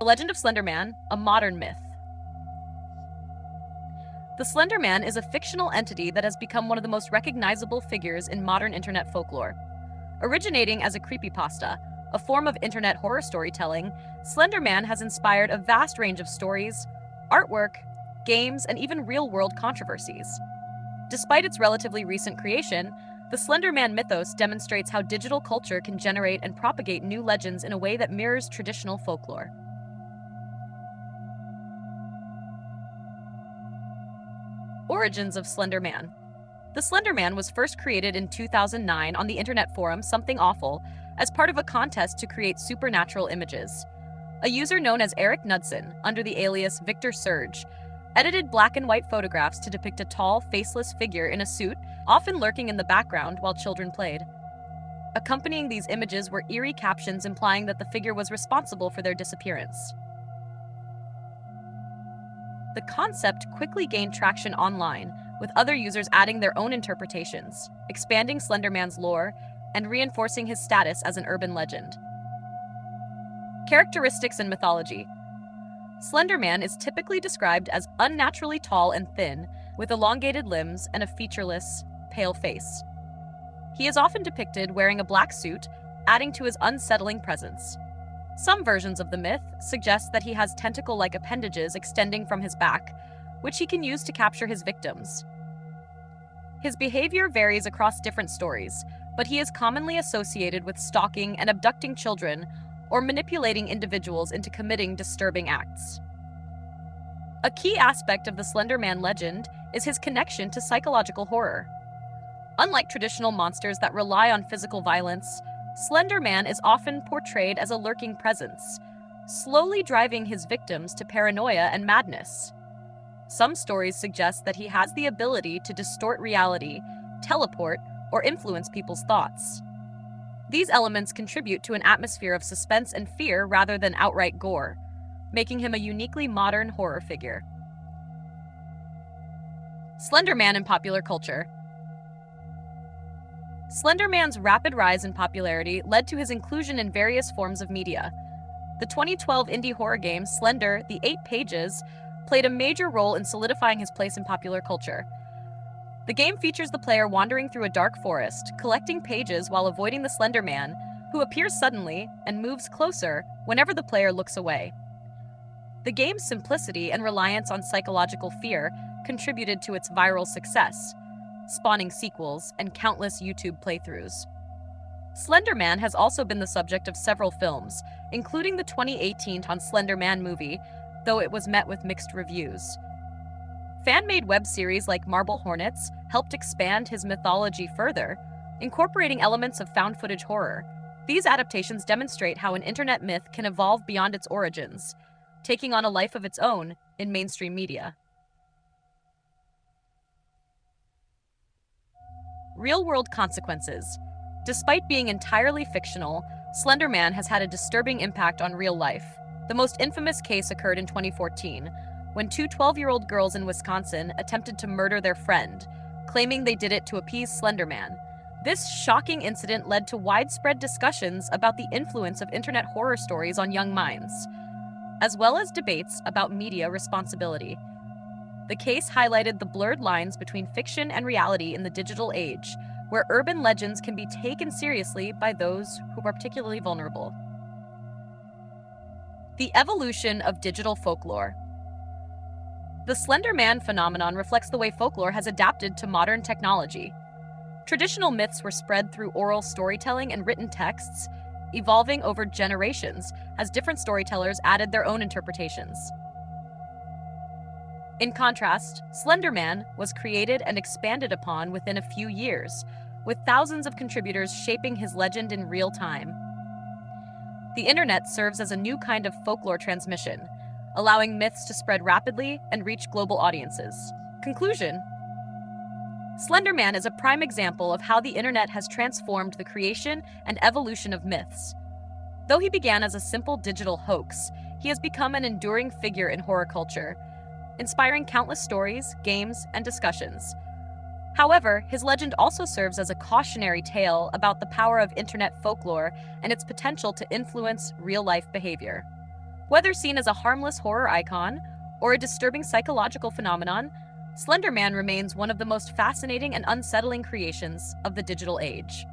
The legend of Slender Man, a modern myth. The Slender Man is a fictional entity that has become one of the most recognizable figures in modern internet folklore. Originating as a creepypasta, a form of internet horror storytelling, Slender Man has inspired a vast range of stories, artwork, games, and even real-world controversies. Despite its relatively recent creation, the Slender Man mythos demonstrates how digital culture can generate and propagate new legends in a way that mirrors traditional folklore. Origins of Slender Man. The Slender Man was first created in 2009 on the internet forum Something Awful as part of a contest to create supernatural images. A user known as Eric Knudsen, under the alias Victor Surge, edited black and white photographs to depict a tall, faceless figure in a suit, often lurking in the background while children played. Accompanying these images were eerie captions implying that the figure was responsible for their disappearance. The concept quickly gained traction online, with other users adding their own interpretations, expanding Slender Man's lore and reinforcing his status as an urban legend. Characteristics and mythology. Slender Man is typically described as unnaturally tall and thin, with elongated limbs and a featureless, pale face. He is often depicted wearing a black suit, adding to his unsettling presence. Some versions of the myth suggest that he has tentacle-like appendages extending from his back, which he can use to capture his victims. His behavior varies across different stories, but he is commonly associated with stalking and abducting children or manipulating individuals into committing disturbing acts. A key aspect of the Slender Man legend is his connection to psychological horror. Unlike traditional monsters that rely on physical violence, Slender Man is often portrayed as a lurking presence, slowly driving his victims to paranoia and madness. Some stories suggest that he has the ability to distort reality, teleport, or influence people's thoughts. These elements contribute to an atmosphere of suspense and fear rather than outright gore, making him a uniquely modern horror figure. Slender Man in popular culture. Slender Man's rapid rise in popularity led to his inclusion in various forms of media. The 2012 indie horror game Slender: The 8 Pages played a major role in solidifying his place in popular culture. The game features the player wandering through a dark forest, collecting pages while avoiding the Slender Man, who appears suddenly and moves closer whenever the player looks away. The game's simplicity and reliance on psychological fear contributed to its viral success, spawning sequels and countless YouTube playthroughs. Slender Man has also been the subject of several films, including the 2018 Slender Man movie, though it was met with mixed reviews. Fan-made web series like Marble Hornets helped expand his mythology further, incorporating elements of found-footage horror. These adaptations demonstrate how an internet myth can evolve beyond its origins, taking on a life of its own in mainstream media. Real-world consequences. Despite being entirely fictional, Slender Man has had a disturbing impact on real life. The most infamous case occurred in 2014, when two 12-year-old girls in Wisconsin attempted to murder their friend, claiming they did it to appease Slender Man. This shocking incident led to widespread discussions about the influence of internet horror stories on young minds, as well as debates about media responsibility. The case highlighted the blurred lines between fiction and reality in the digital age, where urban legends can be taken seriously by those who are particularly vulnerable. The evolution of digital folklore. The Slender Man phenomenon reflects the way folklore has adapted to modern technology. Traditional myths were spread through oral storytelling and written texts, evolving over generations as different storytellers added their own interpretations. In contrast, Slender Man was created and expanded upon within a few years, with thousands of contributors shaping his legend in real time. The internet serves as a new kind of folklore transmission, allowing myths to spread rapidly and reach global audiences. Conclusion. Slender Man is a prime example of how the internet has transformed the creation and evolution of myths. Though he began as a simple digital hoax, he has become an enduring figure in horror culture, inspiring countless stories, games, and discussions. However, his legend also serves as a cautionary tale about the power of internet folklore and its potential to influence real-life behavior. Whether seen as a harmless horror icon or a disturbing psychological phenomenon, Slender Man remains one of the most fascinating and unsettling creations of the digital age.